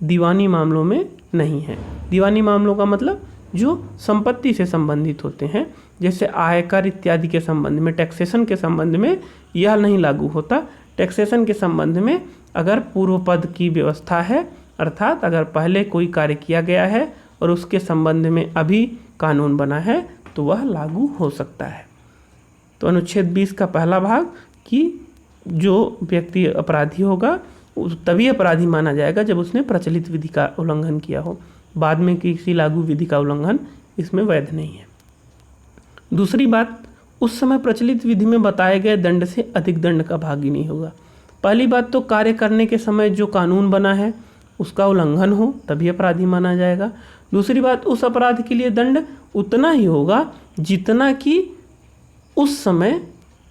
S1: दीवानी मामलों में नहीं है। दीवानी मामलों का मतलब जो संपत्ति से संबंधित होते हैं, जैसे आयकर इत्यादि के संबंध में, टैक्सेशन के संबंध में यह नहीं लागू होता। टैक्सेशन के संबंध में अगर पूर्व पद की व्यवस्था है, अर्थात अगर पहले कोई कार्य किया गया है और उसके संबंध में अभी कानून बना है तो वह लागू हो सकता है। तो अनुच्छेद 20 का पहला भाग कि जो व्यक्ति अपराधी होगा तभी अपराधी माना जाएगा जब उसने प्रचलित विधि का उल्लंघन किया हो। बाद में किसी लागू विधि का उल्लंघन इसमें वैध नहीं है। दूसरी बात, उस समय प्रचलित विधि में बताए गए दंड से अधिक दंड का भागी नहीं होगा। पहली बात तो कार्य करने के समय जो कानून बना है उसका उल्लंघन हो तभी अपराधी माना जाएगा। दूसरी बात, उस अपराध के लिए दंड उतना ही होगा जितना कि उस समय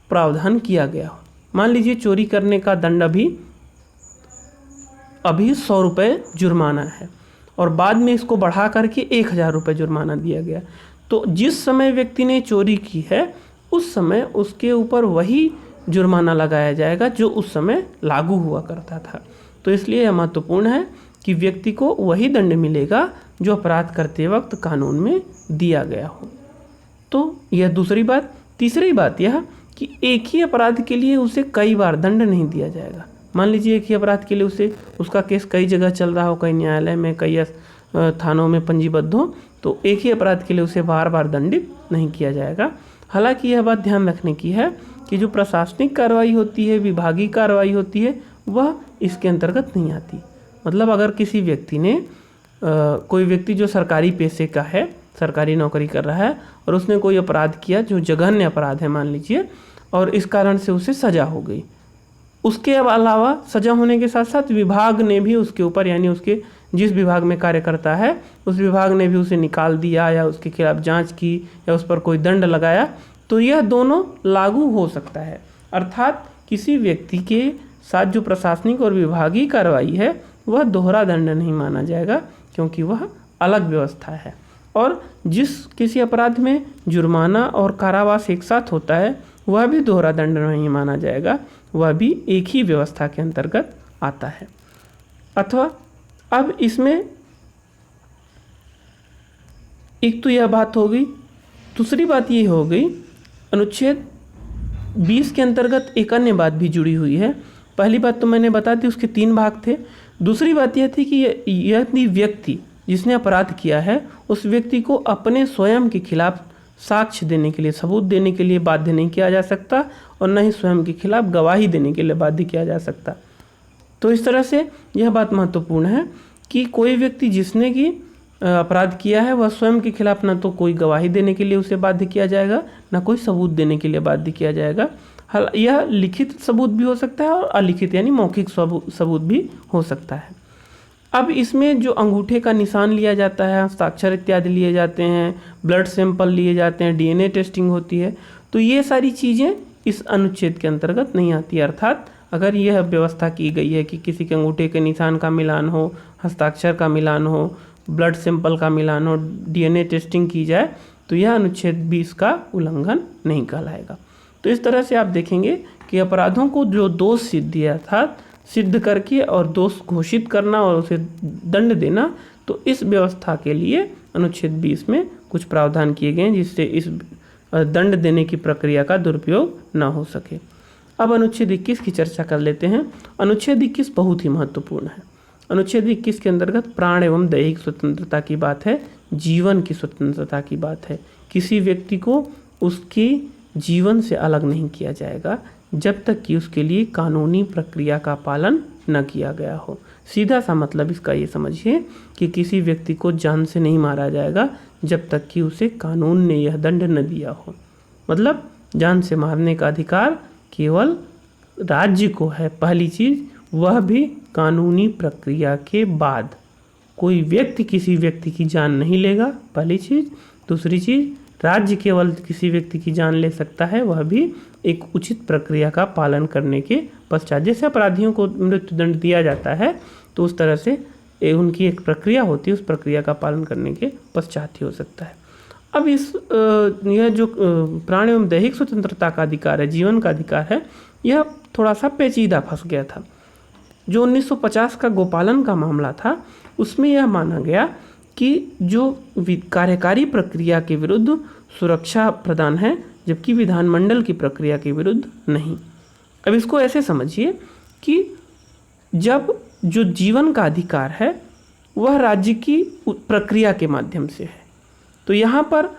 S1: प्रावधान किया गया हो। मान लीजिए चोरी करने का दंड अभी 100 रुपये जुर्माना है और बाद में इसको बढ़ा करके 1000 रुपये जुर्माना दिया गया, तो जिस समय व्यक्ति ने चोरी की है उस समय उसके ऊपर वही जुर्माना लगाया जाएगा जो उस समय लागू हुआ करता था। तो इसलिए यह महत्वपूर्ण है कि व्यक्ति को वही दंड मिलेगा जो अपराध करते वक्त कानून में दिया गया हो। तो यह दूसरी बात। तीसरी बात यह कि एक ही अपराध के लिए उसे कई बार दंड नहीं दिया जाएगा। मान लीजिए एक ही अपराध के लिए उसका केस कई जगह चल रहा हो, कई न्यायालय में, कई थानों में पंजीबद्ध हो, तो एक ही अपराध के लिए उसे बार बार दंडित नहीं किया जाएगा। हालांकि यह बात ध्यान रखने की है कि जो प्रशासनिक कार्रवाई होती है, विभागीय कार्रवाई होती है, वह इसके अंतर्गत नहीं आती। मतलब अगर किसी व्यक्ति ने कोई व्यक्ति जो सरकारी पेशे का है, सरकारी नौकरी कर रहा है और उसने कोई अपराध किया जो जघन्य अपराध है मान लीजिए, और इस कारण से उसे सज़ा हो गई, उसके अलावा सज़ा होने के साथ साथ विभाग ने भी उसके ऊपर, यानी उसके जिस विभाग में कार्य करता है उस विभाग ने भी उसे निकाल दिया या उसके खिलाफ जांच की या उस पर कोई दंड लगाया, तो यह दोनों लागू हो सकता है। अर्थात किसी व्यक्ति के साथ जो प्रशासनिक और विभागीय कार्रवाई है वह दोहरा दंड नहीं माना जाएगा, क्योंकि वह अलग व्यवस्था है। और जिस किसी अपराध में जुर्माना और कारावास एक साथ होता है वह भी दोहरा दंड नहीं माना जाएगा, वह भी एक ही व्यवस्था के अंतर्गत आता है। अथवा अब इसमें एक तो यह बात हो गई। दूसरी बात ये हो गई, अनुच्छेद 20 के अंतर्गत एक अन्य बात भी जुड़ी हुई है। पहली बात तो मैंने बता दी, उसके 3 भाग थे। दूसरी बात यह थी कि यदि व्यक्ति जिसने अपराध किया है उस व्यक्ति को अपने स्वयं के खिलाफ साक्ष्य देने के लिए, सबूत देने के लिए बाध्य नहीं किया जा सकता और न ही स्वयं के खिलाफ गवाही देने के लिए बाध्य किया जा सकता। तो इस तरह से यह बात महत्वपूर्ण है कि कोई व्यक्ति जिसने कि अपराध किया है वह स्वयं के खिलाफ न तो कोई गवाही देने के लिए उसे बाध्य किया जाएगा, न कोई सबूत देने के लिए बाध्य किया जाएगा। यह लिखित सबूत भी हो सकता है और अलिखित यानी मौखिक सबूत भी हो सकता है। अब इसमें जो अंगूठे का निशान लिया जाता है, हस्ताक्षर इत्यादि लिए जाते हैं, ब्लड सैंपल लिए जाते हैं, डीएनए टेस्टिंग होती है, तो ये सारी चीज़ें इस अनुच्छेद के अंतर्गत नहीं आती। अर्थात अगर यह व्यवस्था की गई है कि किसी के अंगूठे के निशान का मिलान हो, हस्ताक्षर का मिलान हो, ब्लड सैंपल का मिलान हो, डीएनए टेस्टिंग की जाए, तो यह अनुच्छेद 20 का उल्लंघन नहीं कहलाएगा। तो इस तरह से आप देखेंगे कि अपराधों को जो दोष सिद्धि अर्थात सिद्ध करके और दोष घोषित करना और उसे दंड देना, तो इस व्यवस्था के लिए अनुच्छेद 20 में कुछ प्रावधान किए गए हैं जिससे इस दंड देने की प्रक्रिया का दुरुपयोग न हो सके। अब अनुच्छेद 21 की चर्चा कर लेते हैं। अनुच्छेद 21 बहुत ही महत्वपूर्ण है। अनुच्छेद 21 के अंतर्गत प्राण एवं दैहिक स्वतंत्रता की बात है, जीवन की स्वतंत्रता की बात है। किसी व्यक्ति को उसके जीवन से अलग नहीं किया जाएगा जब तक कि उसके लिए कानूनी प्रक्रिया का पालन न किया गया हो। सीधा सा मतलब इसका ये समझिए कि किसी व्यक्ति को जान से नहीं मारा जाएगा जब तक कि उसे कानून ने यह दंड न दिया हो। मतलब जान से मारने का अधिकार केवल राज्य को है, पहली चीज़, वह भी कानूनी प्रक्रिया के बाद। कोई व्यक्ति किसी व्यक्ति की जान नहीं लेगा, पहली चीज़। दूसरी चीज़, राज्य केवल किसी व्यक्ति की जान ले सकता है, वह भी एक उचित प्रक्रिया का पालन करने के पश्चात। जैसे अपराधियों को मृत्युदंड दिया जाता है तो उस तरह से उनकी एक प्रक्रिया होती है, उस प्रक्रिया का पालन करने के पश्चात ही हो सकता है। अब यह जो प्राण एवं दैहिक स्वतंत्रता का अधिकार है, जीवन का अधिकार है, यह थोड़ा सा पेचीदा फंस गया था। जो 1950 का गोपालन का मामला था उसमें यह माना गया कि जो कार्यकारी प्रक्रिया के विरुद्ध सुरक्षा प्रदान है जबकि विधानमंडल की प्रक्रिया के विरुद्ध नहीं। अब इसको ऐसे समझिए कि जब जो जीवन का अधिकार है वह राज्य की प्रक्रिया के माध्यम से है, तो यहाँ पर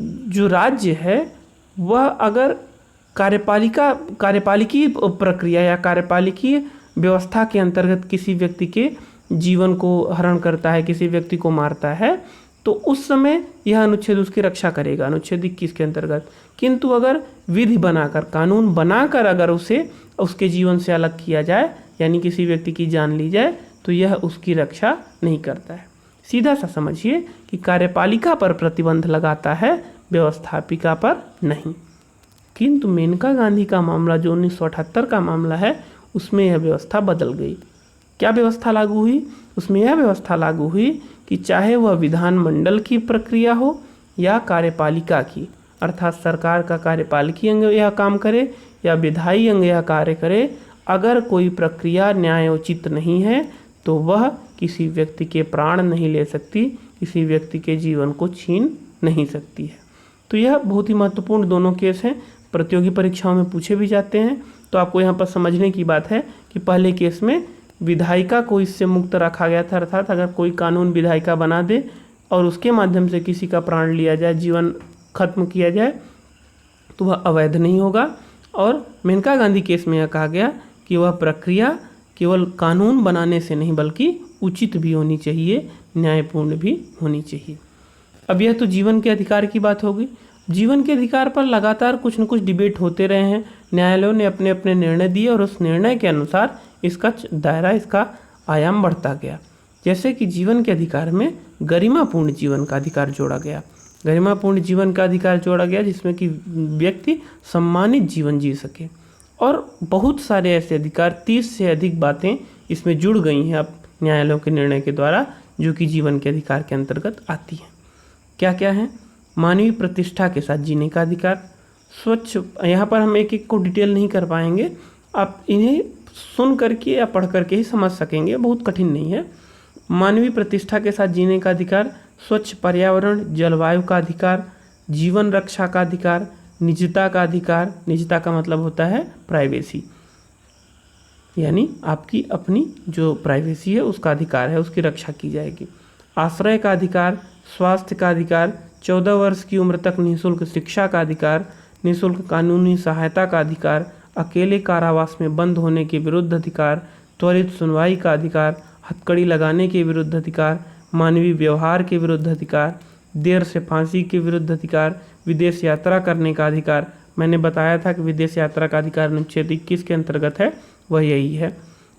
S1: जो राज्य है वह अगर कार्यपालिकी प्रक्रिया या कार्यपालिकी व्यवस्था के अंतर्गत किसी व्यक्ति के जीवन को हरण करता है, किसी व्यक्ति को मारता है, तो उस समय यह अनुच्छेद उसकी रक्षा करेगा, अनुच्छेद 21 के अंतर्गत। किंतु अगर विधि बनाकर, कानून बनाकर अगर उसे उसके जीवन से अलग किया जाए, यानी किसी व्यक्ति की जान ली जाए, तो यह उसकी रक्षा नहीं करता है। सीधा सा समझिए कि कार्यपालिका पर प्रतिबंध लगाता है, व्यवस्थापिका पर नहीं। किंतु मेनका गांधी का मामला जो 1978 का मामला है, उसमें यह व्यवस्था बदल गई। क्या व्यवस्था लागू हुई? उसमें यह व्यवस्था लागू हुई कि चाहे वह विधानमंडल की प्रक्रिया हो या कार्यपालिका की, अर्थात सरकार का कार्यपालिकी अंग यह काम करे या विधायी अंग यह कार्य करे, अगर कोई प्रक्रिया न्यायोचित नहीं है तो वह किसी व्यक्ति के प्राण नहीं ले सकती, किसी व्यक्ति के जीवन को छीन नहीं सकती है। तो यह बहुत ही महत्वपूर्ण दोनों केस हैं, प्रतियोगी परीक्षाओं में पूछे भी जाते हैं। तो आपको यहाँ पर समझने की बात है कि पहले केस में विधायिका को इससे मुक्त रखा गया था, अर्थात अगर कोई कानून विधायिका बना दे और उसके माध्यम से किसी का प्राण लिया जाए, जीवन खत्म किया जाए, तो वह अवैध नहीं होगा। और मेनका गांधी केस में यह कहा गया कि वह प्रक्रिया केवल कानून बनाने से नहीं बल्कि उचित भी होनी चाहिए, न्यायपूर्ण भी होनी चाहिए। अब यह तो जीवन के अधिकार की बात होगी। जीवन के अधिकार पर लगातार कुछ न कुछ डिबेट होते रहे हैं, न्यायालयों ने अपने अपने निर्णय दिए और उस निर्णय के अनुसार इसका दायरा, इसका आयाम बढ़ता गया। जैसे कि जीवन के अधिकार में गरिमापूर्ण जीवन का अधिकार जोड़ा गया, गरिमापूर्ण जीवन का अधिकार जोड़ा गया जिसमें कि व्यक्ति सम्मानित जीवन जी सके। और बहुत सारे ऐसे अधिकार, 30 से अधिक बातें इसमें जुड़ गई हैं अब न्यायालयों के निर्णय के द्वारा, जो कि जीवन के अधिकार के अंतर्गत आती हैं। क्या क्या है? मानवीय प्रतिष्ठा के साथ जीने का अधिकार, स्वच्छ, यहाँ पर हम एक एक को डिटेल नहीं कर पाएंगे, आप इन्हें सुन करके या पढ़ करके ही समझ सकेंगे, बहुत कठिन नहीं है। मानवीय प्रतिष्ठा के साथ जीने का अधिकार, स्वच्छ पर्यावरण, जलवायु का अधिकार, जीवन रक्षा का अधिकार, निजता का अधिकार, निजता का मतलब होता है प्राइवेसी, यानी आपकी अपनी जो प्राइवेसी है उसका अधिकार है, उसकी रक्षा की जाएगी। आश्रय का अधिकार, स्वास्थ्य का अधिकार, 14 वर्ष की उम्र तक निःशुल्क शिक्षा का अधिकार, निःशुल्क कानूनी सहायता का अधिकार, अकेले कारावास में बंद होने के विरुद्ध अधिकार, त्वरित सुनवाई का अधिकार, हथकड़ी लगाने के विरुद्ध अधिकार, मानवीय व्यवहार के विरुद्ध अधिकार, देर से फांसी के विरुद्ध अधिकार, विदेश यात्रा करने का अधिकार। मैंने बताया था कि विदेश यात्रा का अधिकार अनुच्छेद 21 के अंतर्गत है, वह यही है।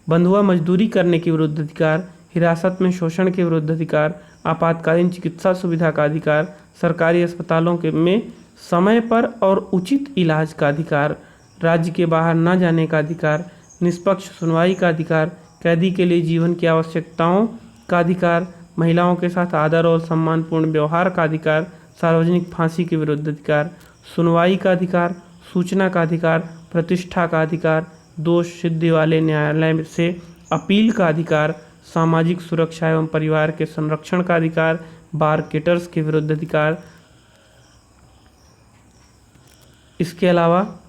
S1: बंधुआ मजदूरी करने के विरुद्ध अधिकार, हिरासत में शोषण के विरुद्ध अधिकार, आपातकालीन चिकित्सा सुविधा का अधिकार, सरकारी अस्पतालों के में समय पर और उचित इलाज का अधिकार, राज्य के बाहर न जाने का अधिकार, निष्पक्ष सुनवाई का अधिकार, कैदी के लिए जीवन की आवश्यकताओं का अधिकार, महिलाओं के साथ आदर और सम्मानपूर्ण व्यवहार का अधिकार, सार्वजनिक फांसी के विरुद्ध अधिकार, सुनवाई का अधिकार, सूचना का अधिकार, प्रतिष्ठा का अधिकार, दोष सिद्धि वाले न्यायालय से अपील का अधिकार, सामाजिक सुरक्षा एवं परिवार के संरक्षण का अधिकार, मार्केटर्स के विरुद्ध अधिकार। इसके अलावा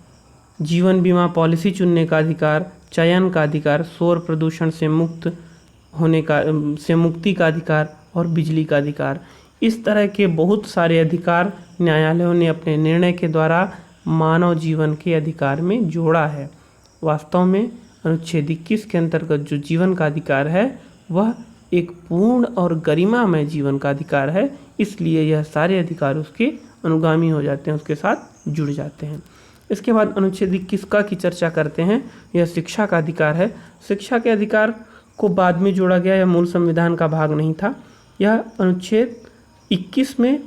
S1: जीवन बीमा पॉलिसी चुनने का अधिकार, चयन का अधिकार, शोर प्रदूषण से मुक्त होने का से मुक्ति का अधिकार और बिजली का अधिकार। इस तरह के बहुत सारे अधिकार न्यायालयों ने अपने निर्णय के द्वारा मानव जीवन के अधिकार में जोड़ा है। वास्तव में अनुच्छेद 21 के अंतर्गत जो जीवन का अधिकार है वह एक पूर्ण और गरिमामय जीवन का अधिकार है, इसलिए यह सारे अधिकार उसके अनुगामी हो जाते हैं, उसके साथ जुड़ जाते हैं। इसके बाद अनुच्छेद 21 का की चर्चा करते हैं। यह शिक्षा का अधिकार है। शिक्षा के अधिकार को बाद में जोड़ा गया, यह मूल संविधान का भाग नहीं था। यह अनुच्छेद 21 में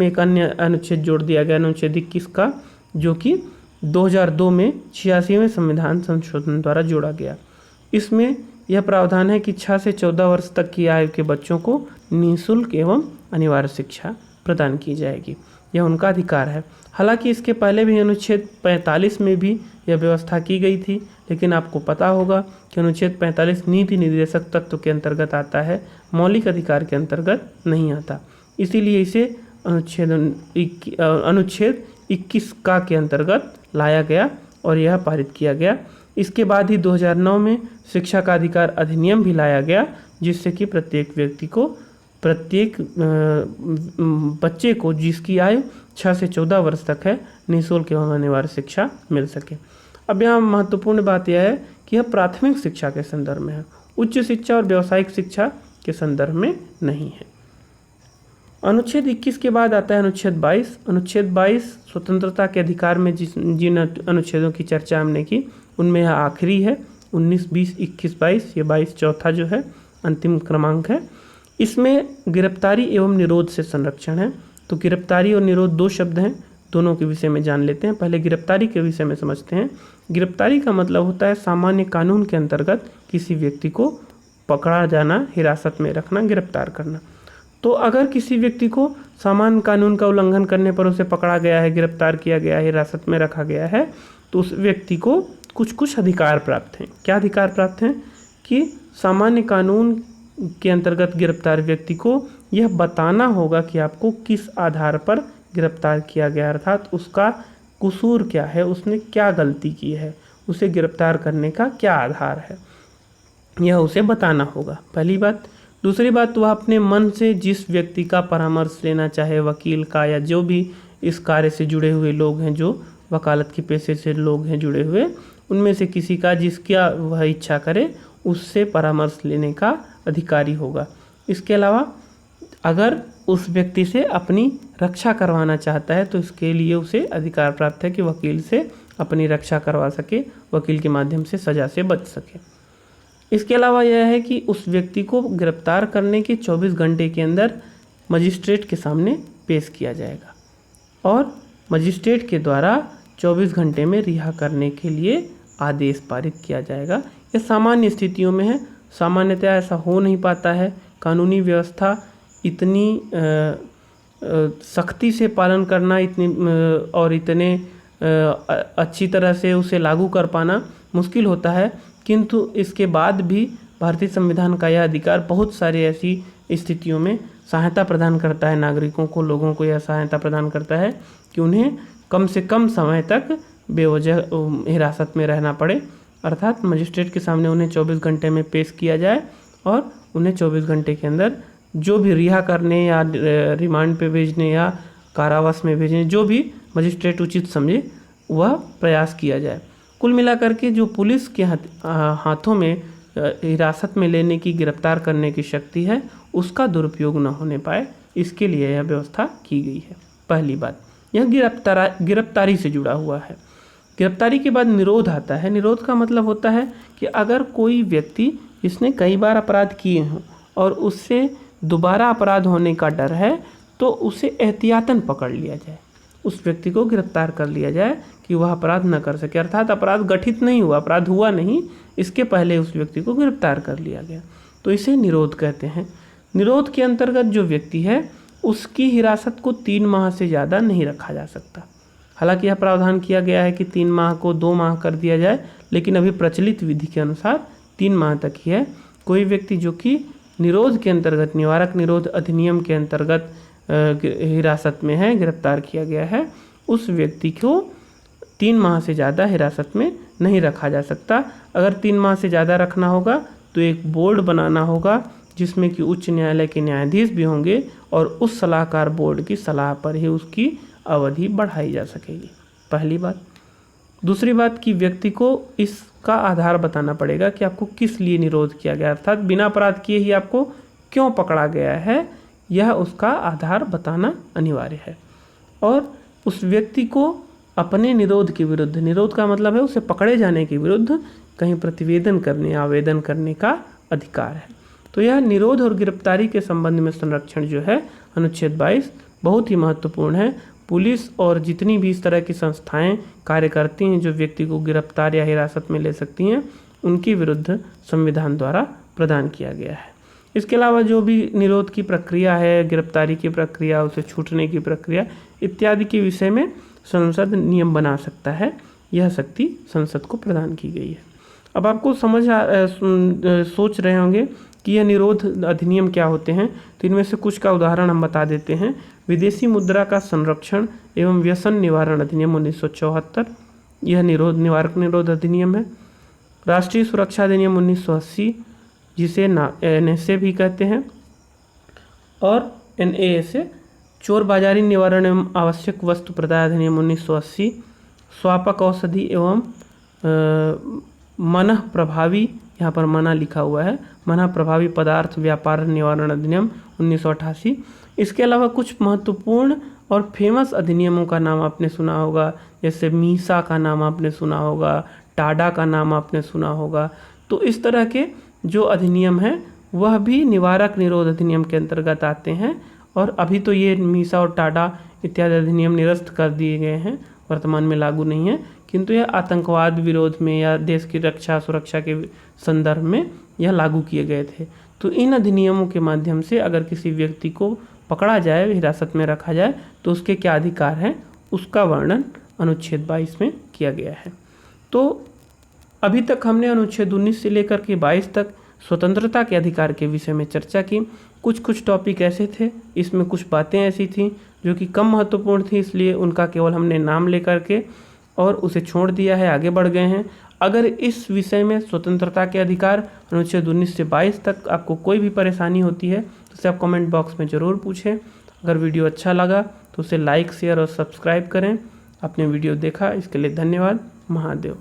S1: एक अन्य अनुच्छेद जोड़ दिया गया, अनुच्छेद 21 का, जो कि 2002 में 86वें संविधान संशोधन द्वारा जोड़ा गया। इसमें यह प्रावधान है कि 6 से 14 वर्ष तक की आयु के बच्चों को निःशुल्क एवं अनिवार्य शिक्षा प्रदान की जाएगी, यह उनका अधिकार है। हालांकि इसके पहले भी अनुच्छेद 45 में भी यह व्यवस्था की गई थी, लेकिन आपको पता होगा कि अनुच्छेद 45 नीति निर्देशक तत्व के अंतर्गत आता है, मौलिक अधिकार के अंतर्गत नहीं आता। इसीलिए इसे अनुच्छेद 21 का के अंतर्गत लाया गया और यह पारित किया गया। इसके बाद ही 2009 में शिक्षा का अधिकार अधिनियम भी लाया गया, जिससे कि प्रत्येक व्यक्ति को, प्रत्येक बच्चे को जिसकी आयु 6 से 14 वर्ष तक है, निःशुल्क एवं अनिवार्य शिक्षा मिल सके। अब यहाँ महत्वपूर्ण बात यह है कि यह प्राथमिक शिक्षा के संदर्भ में है, उच्च शिक्षा और व्यावसायिक शिक्षा के संदर्भ में नहीं है। अनुच्छेद 21 के बाद आता है अनुच्छेद 22। अनुच्छेद 22 स्वतंत्रता के अधिकार में जिन अनुच्छेदों की चर्चा हमने की उनमें यह आखिरी है, 19, 20, 21, 22, ये 22 चौथा जो है अंतिम क्रमांक है। इसमें गिरफ्तारी एवं निरोध से संरक्षण है। तो गिरफ्तारी और निरोध दो शब्द हैं, दोनों के विषय में जान लेते हैं। पहले गिरफ्तारी के विषय में समझते हैं। गिरफ्तारी का मतलब होता है सामान्य कानून के अंतर्गत किसी व्यक्ति को पकड़ा जाना, हिरासत में रखना, गिरफ्तार करना। तो अगर किसी व्यक्ति को सामान्य कानून का उल्लंघन करने पर उसे पकड़ा गया है, गिरफ्तार किया गया है, हिरासत में रखा गया है, तो उस व्यक्ति को कुछ अधिकार प्राप्त हैं। क्या अधिकार प्राप्त हैं? कि सामान्य कानून के अंतर्गत गिरफ्तार व्यक्ति को यह बताना होगा कि आपको किस आधार पर गिरफ्तार किया गया, अर्थात उसका कसूर क्या है, उसने क्या गलती की है, उसे गिरफ्तार करने का क्या आधार है, यह उसे बताना होगा, पहली बात। दूसरी बात, वह अपने मन से जिस व्यक्ति का परामर्श लेना चाहे, वकील का या जो भी इस कार्य से जुड़े हुए लोग हैं, जो वकालत के पेशे से लोग हैं जुड़े हुए, उनमें से किसी का जिसका वह इच्छा करे उससे परामर्श लेने का अधिकारी होगा। इसके अलावा अगर उस व्यक्ति से अपनी रक्षा करवाना चाहता है तो इसके लिए उसे अधिकार प्राप्त है कि वकील से अपनी रक्षा करवा सके, वकील के माध्यम से सज़ा से बच सके। इसके अलावा यह है कि उस व्यक्ति को गिरफ्तार करने के 24 घंटे के अंदर मजिस्ट्रेट के सामने पेश किया जाएगा और मजिस्ट्रेट के द्वारा 24 घंटे में रिहा करने के लिए आदेश पारित किया जाएगा। यह सामान्य स्थितियों में है, सामान्यतः ऐसा हो नहीं पाता है। कानूनी व्यवस्था इतनी सख्ती से पालन करना, इतने अच्छी तरह से उसे लागू कर पाना मुश्किल होता है, किंतु इसके बाद भी भारतीय संविधान का यह अधिकार बहुत सारी ऐसी स्थितियों में सहायता प्रदान करता है। नागरिकों को, लोगों को यह सहायता प्रदान करता है कि उन्हें कम से कम समय तक बेवजह हिरासत में रहना पड़े, अर्थात मजिस्ट्रेट के सामने उन्हें 24 घंटे में पेश किया जाए और उन्हें 24 घंटे के अंदर जो भी रिहा करने या रिमांड पे भेजने या कारावास में भेजने, जो भी मजिस्ट्रेट उचित समझे वह प्रयास किया जाए। कुल मिलाकर के जो पुलिस के हाथों में हिरासत में लेने की, गिरफ्तार करने की शक्ति है, उसका दुरुपयोग न होने पाए, इसके लिए यह व्यवस्था की गई है। पहली बात, यह गिरफ्तारी से जुड़ा हुआ है। गिरफ्तारी के बाद निरोध आता है। निरोध का मतलब होता है कि अगर कोई व्यक्ति जिसने कई बार अपराध किए हों और उससे दोबारा अपराध होने का डर है तो उसे एहतियातन पकड़ लिया जाए, उस व्यक्ति को गिरफ्तार कर लिया जाए कि वह अपराध न कर सके, अर्थात अपराध गठित नहीं हुआ, अपराध हुआ नहीं, इसके पहले उस व्यक्ति को गिरफ्तार कर लिया गया, तो इसे निरोध कहते हैं। निरोध के अंतर्गत जो व्यक्ति है उसकी हिरासत को 3 माह से ज़्यादा नहीं रखा जा सकता। हालांकि यह प्रावधान किया गया है कि 3 माह को 2 माह कर दिया जाए, लेकिन अभी प्रचलित विधि के अनुसार 3 माह तक ही है। कोई व्यक्ति जो कि निरोध के अंतर्गत, निवारक निरोध अधिनियम के अंतर्गत हिरासत में है, गिरफ्तार किया गया है, उस व्यक्ति को 3 माह से ज़्यादा हिरासत में नहीं रखा जा सकता। अगर 3 माह से ज़्यादा रखना होगा तो एक बोर्ड बनाना होगा जिसमें कि उच्च न्यायालय के न्यायाधीश भी होंगे और उस सलाहकार बोर्ड की सलाह पर ही उसकी अवधि बढ़ाई जा सकेगी, पहली बात। दूसरी बात कि व्यक्ति को इसका आधार बताना पड़ेगा कि आपको किस लिए निरोध किया गया, अर्थात बिना अपराध किए ही आपको क्यों पकड़ा गया है, यह उसका आधार बताना अनिवार्य है। और उस व्यक्ति को अपने निरोध के विरुद्ध, निरोध का मतलब है उसे पकड़े जाने के विरुद्ध कहीं प्रतिवेदन करने, आवेदन करने का अधिकार है। तो यह निरोध और गिरफ्तारी के संबंध में संरक्षण जो है अनुच्छेद 22 बहुत ही महत्वपूर्ण है। पुलिस और जितनी भी इस तरह की संस्थाएं कार्य करती हैं जो व्यक्ति को गिरफ्तार या हिरासत में ले सकती हैं, उनके विरुद्ध संविधान द्वारा प्रदान किया गया है। इसके अलावा जो भी निरोध की प्रक्रिया है, गिरफ्तारी की प्रक्रिया, उसे छूटने की प्रक्रिया इत्यादि के विषय में संसद नियम बना सकता है, यह शक्ति संसद को प्रदान की गई है। अब आपको सोच रहे होंगे कि यह निरोध अधिनियम क्या होते हैं, तो इनमें से कुछ का उदाहरण हम बता देते हैं। विदेशी मुद्रा का संरक्षण एवं व्यसन निवारण अधिनियम 1974, यह निवारक निरोध अधिनियम है। राष्ट्रीय सुरक्षा अधिनियम 1980, जिसे NSA भी कहते हैं, और NASA, चोर बाजारी निवारण एवं आवश्यक वस्तु प्रदाय अधिनियम 1980, स्वापक औषधि एवं मनः प्रभावी, यहाँ पर मना लिखा हुआ है, मनः प्रभावी पदार्थ व्यापार निवारण अधिनियम 1988। इसके अलावा कुछ महत्वपूर्ण और फेमस अधिनियमों का नाम आपने सुना होगा, जैसे मीसा का नाम आपने सुना होगा, टाडा का नाम आपने सुना होगा। तो इस तरह के जो अधिनियम हैं वह भी निवारक निरोध अधिनियम के अंतर्गत आते हैं। और अभी तो ये मीसा और टाडा इत्यादि अधिनियम निरस्त कर दिए गए हैं, वर्तमान में लागू नहीं है, किंतु यह आतंकवाद विरोध में या देश की रक्षा सुरक्षा के संदर्भ में यह लागू किए गए थे। तो इन अधिनियमों के माध्यम से अगर किसी व्यक्ति को पकड़ा जाए, हिरासत में रखा जाए, तो उसके क्या अधिकार हैं उसका वर्णन अनुच्छेद 22 में किया गया है। तो अभी तक हमने अनुच्छेद 19 से लेकर के 22 तक स्वतंत्रता के अधिकार के विषय में चर्चा की। कुछ टॉपिक ऐसे थे, इसमें कुछ बातें ऐसी थीं जो कि कम महत्वपूर्ण थी, इसलिए उनका केवल हमने नाम लेकर के और उसे छोड़ दिया है, आगे बढ़ गए हैं। अगर इस विषय में स्वतंत्रता के अधिकार अनुच्छेद 19 से 22 तक आपको कोई भी परेशानी होती है तो उसे आप कमेंट बॉक्स में ज़रूर पूछें। अगर वीडियो अच्छा लगा तो उसे लाइक शेयर और सब्सक्राइब करें। आपने वीडियो देखा इसके लिए धन्यवाद। महादेव।